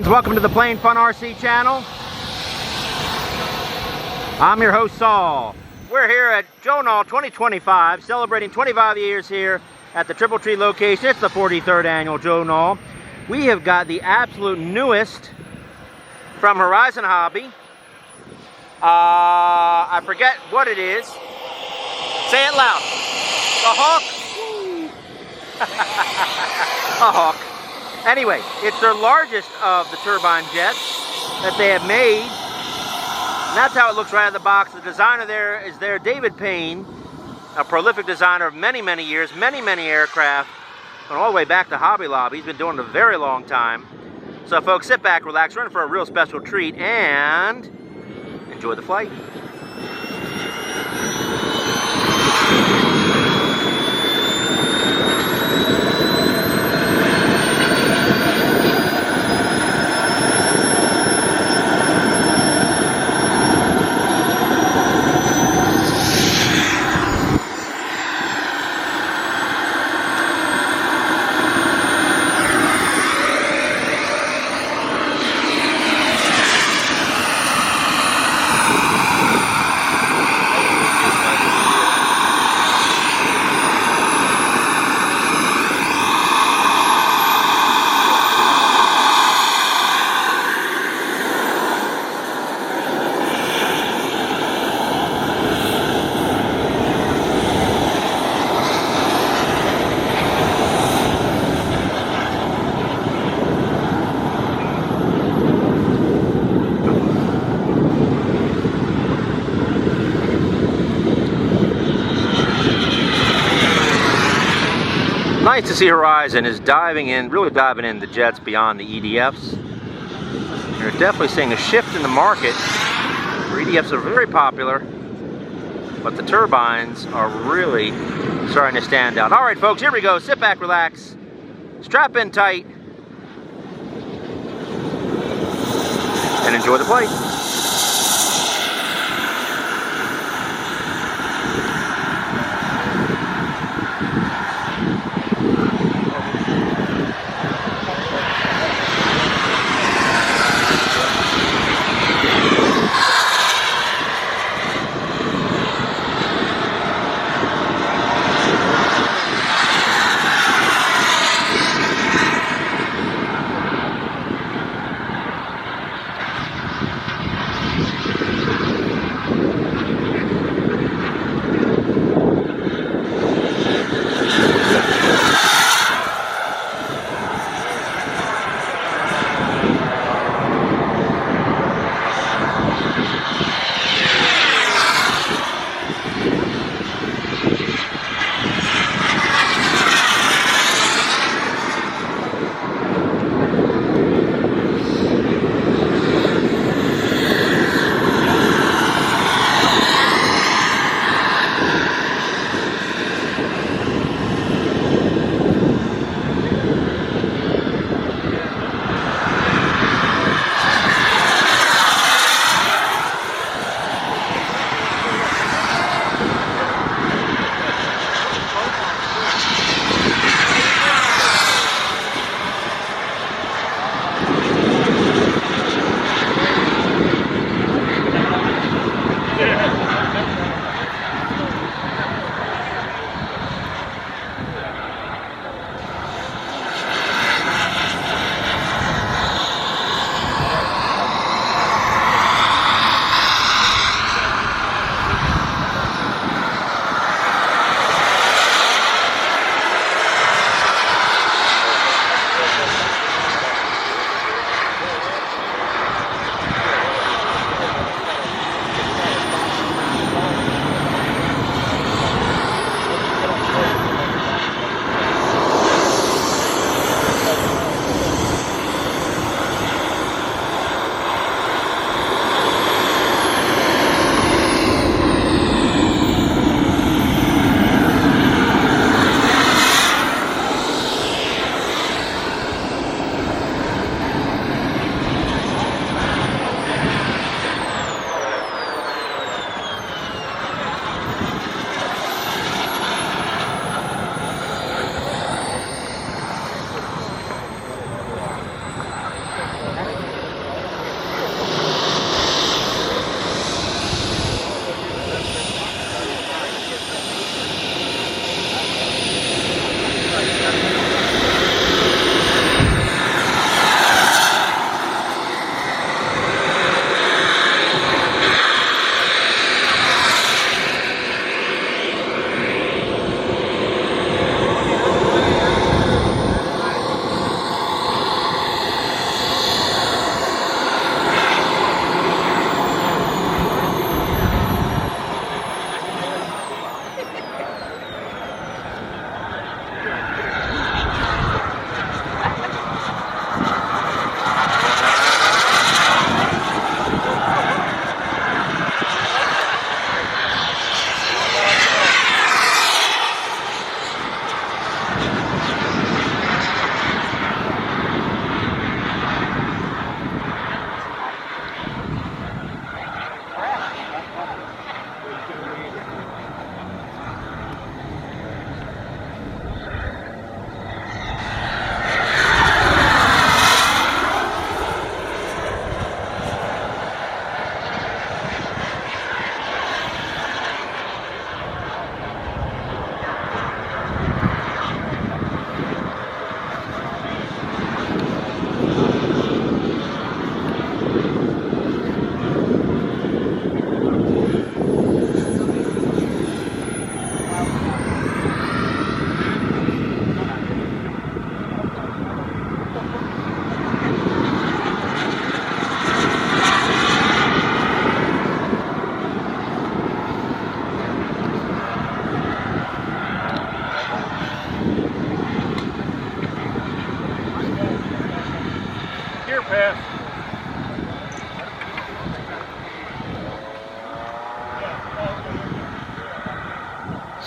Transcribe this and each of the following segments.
friends, welcome to the Plane Fun RC channel. I'm your host Saul. We're here at Nall 2025, celebrating 25 years here at the Triple Tree location. It's the 43rd annual Nall. We have got the absolute newest from Horizon Hobby. I forget what it is. Say it loud. The Hawk. A Hawk. Anyway, it's their largest of the turbine jets that they have made. And that's how it looks right out of the box. The designer there is David Payne, a prolific designer of many, many years, many aircraft, and all the way back to Hobby Lobby. He's been doing it a very long time. So folks, sit back, relax, we're in for a real special treat, and enjoy the flight. Nice to see Horizon is really diving in the jets beyond the EDFs. You're definitely seeing a shift in the market where EDFs are very popular, but the turbines are really starting to stand out. All right, folks, here we go. Sit back, relax, strap in tight, and enjoy the flight.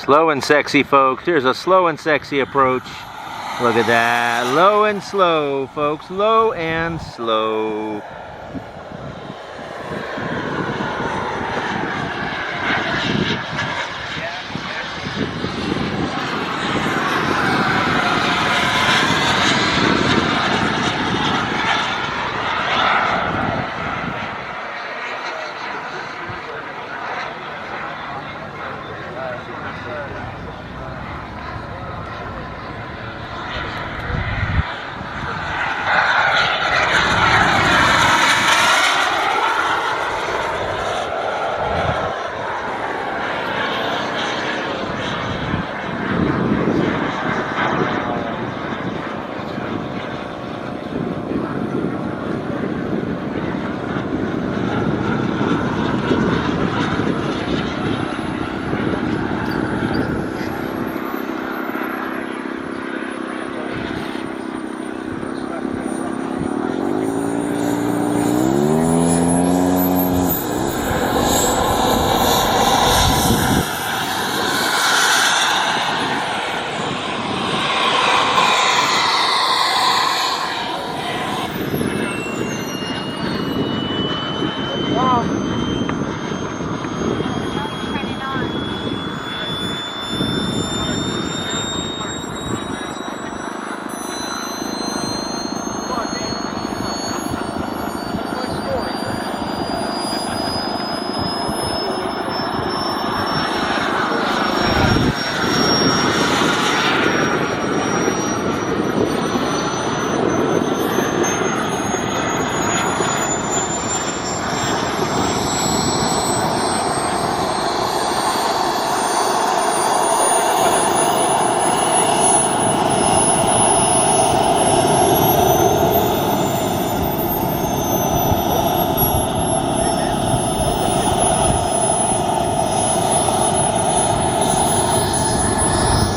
Slow and sexy, folks. Here's a slow and sexy approach. Look at that. Low and slow, folks. Low and slow.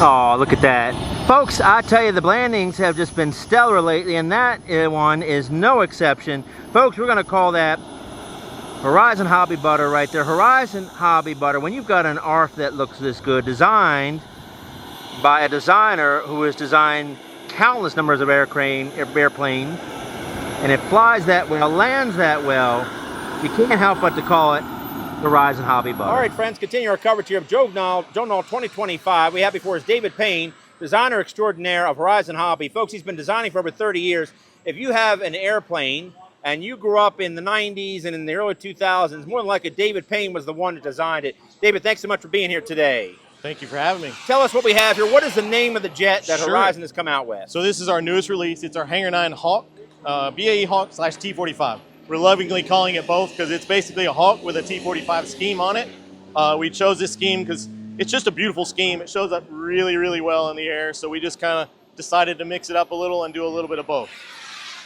Oh, look at that. Folks, I tell you, the blandings have just been stellar lately, and that one is no exception. Folks, we're going to call that Horizon Hobby Butter right there. Horizon Hobby Butter. When you've got an ARF that looks this good, designed by a designer who has designed countless numbers of airplanes, and it flies that well, lands that well, you can't help but to call it Horizon Hobby Butter. All right, friends, continue our coverage here of Joe Nall 2025. We have before us David Payne, designer extraordinaire of Horizon Hobby. Folks, he's been designing for over 30 years. If you have an airplane and you grew up in the 90s and in the early 2000s, more than likely David Payne was the one that designed it. David, thanks so much for being here today. Thank you for having me. Tell us what we have here. What is the name of the jet that Sure. Horizon has come out with? So this is our newest release. It's our Hangar 9 Hawk, BAE Hawk / T45. We're lovingly calling it both because it's basically a Hawk with a T45 scheme on it. We chose this scheme because it's just a beautiful scheme. It shows up really, really well in the air. So we just kind of decided to mix it up a little and do a little bit of both.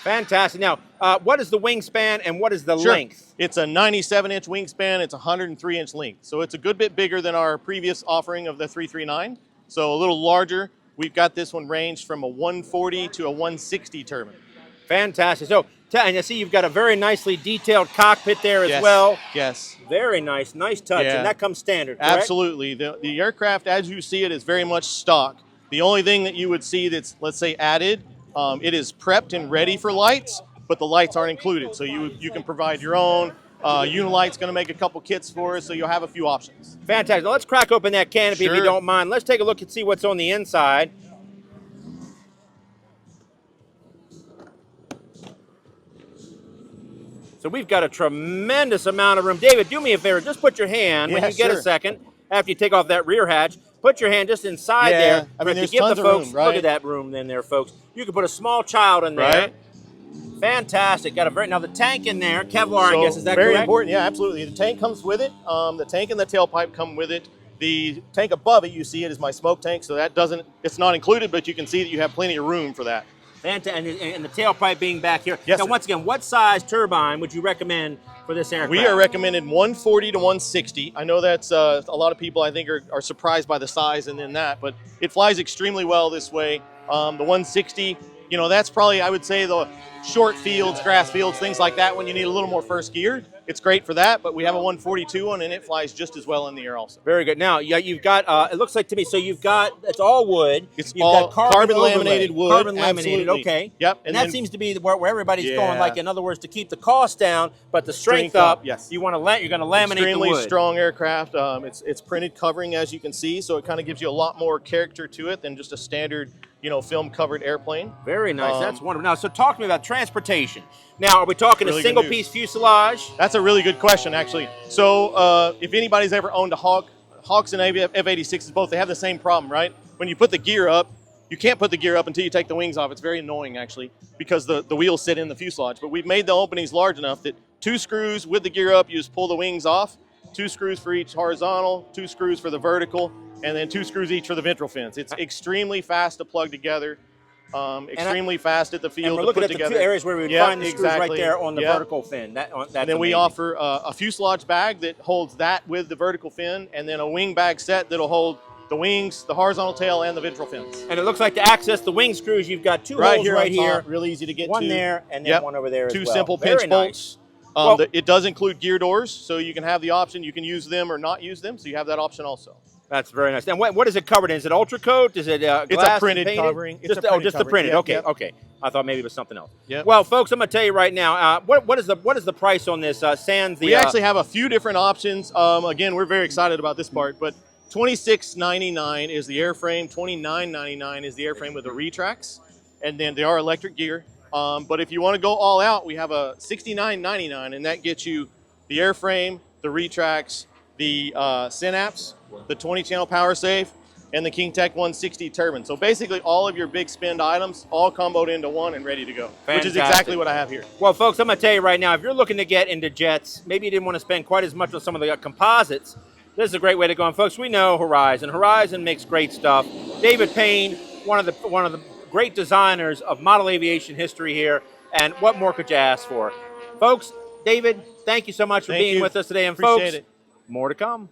Fantastic. Now, what is the wingspan and what is the Sure. length? It's a 97-inch wingspan. It's a 103-inch length. So it's a good bit bigger than our previous offering of the 339. So a little larger. We've got this one ranged from a 140 to a 160 turbine. Fantastic. So, and I see you've got a very nicely detailed cockpit there as well. Yes. Very nice. Nice touch. Yeah. And that comes standard, correct? Absolutely. The aircraft, as you see it, is very much stock. The only thing that you would see that's, let's say, added, it is prepped and ready for lights, but the lights aren't included. So you can provide your own. Unilight's going to make a couple kits for us, so you'll have a few options. Fantastic. Now let's crack open that canopy if you don't mind. Let's take a look and see what's on the inside. So we've got a tremendous amount of room. David, do me a favor. Just put your hand, when you get a second, after you take off that rear hatch, put your hand just inside there. I mean, to there's give tons the of folks, room, right? Look at that room in there, folks. You can put a small child in there. Right. Fantastic. Got a now the tank in there, Kevlar, So I guess, is that very correct? important, yeah, absolutely. The tank comes with it. The tank and the tailpipe come with it. The tank above it, you see it, is my smoke tank, so that doesn't, it's not included, but you can see that you have plenty of room for that. Fantastic. And the tailpipe being back here. Yes, now, sir. once again, what size turbine would you recommend for this aircraft? We are recommended 140 to 160. I know that's a lot of people, I think, are surprised by the size and then that, but it flies extremely well this way. The 160, you know, that's probably, I would say, the short fields, grass fields, things like that when you need a little more first gear. it's great for that, but we have a 142 one, and it flies just as well in the air also. Very good. Now, yeah, you've got, it looks like to me, so you've got, it's all wood. It's you've all got carbon overlay. laminated wood. Carbon laminated, absolutely. okay. Yep. And that then, seems to be where everybody's Yeah. going, like, in other words, to keep the cost down, but the strength up. Yes. You're going to laminate extremely the wood. strong aircraft. It's printed covering, as you can see, so it kind of gives you a lot more character to it than just a standard, film covered airplane. Very nice. That's wonderful. Now, so talk to me about transportation. Now, are we talking Really a good single news. piece fuselage? That's a really good question, actually. So if anybody's ever owned a Hawk, Hawks and F-86s both, they have the same problem, right? When you put the gear up, you can't put the gear up until you take the wings off. It's very annoying, actually, because the wheels sit in the fuselage. But we've made the openings large enough that 2 screws with the gear up, you just pull the wings off, 2 screws for each horizontal, 2 screws for the vertical, and then 2 screws each for the ventral fins. It's extremely fast to plug together. Extremely fast at the field And we're to looking put at together. the 2 areas where we would Yep, find the screws right there on the Yep. vertical fin. That's And then we amazing. offer a fuselage bag that holds that with the vertical fin, and then a wing bag set that'll hold the wings, the horizontal tail, and the ventral fins. And it looks like to access the wing screws, you've got 2 Right holes here, right on top, here, real easy to get one to. there, and then Yep. one over there as 2 well. simple Very pinch nice. bolts. Well- It does include gear doors, so you can have the option. You can use them or not use them, so you have that option also. That's very nice. And what is it covered in? Is it ultra coat? Is it glass It's a and printed painted? covering. It's Just, a printed just the covering. printed. Yep, Okay, yep. okay. I thought maybe it was something else. Yep. Well, folks, I'm going to tell you right now. What is the price on this? Sans the. We actually have a few different options. Again, we're very excited about this part, but $26.99 is the airframe. $29.99 is the airframe with the retracts, and then they are electric gear. But if you want to go all out, we have a $69.99, and that gets you the airframe, the retracts, the Synapse, the 20-channel power safe, and the King Tech 160 turbine. So basically all of your big spend items all comboed into one and ready to go, which is Fantastic. exactly what I have here. Well, folks, I'm going to tell you right now, if you're looking to get into jets, maybe you didn't want to spend quite as much on some of the composites, this is a great way to go. And folks, we know Horizon. Horizon makes great stuff. David Payne, one of the great designers of model aviation history here, and what more could you ask for? Folks, David, thank you so much for being with us today. And Appreciate folks, it. more to come.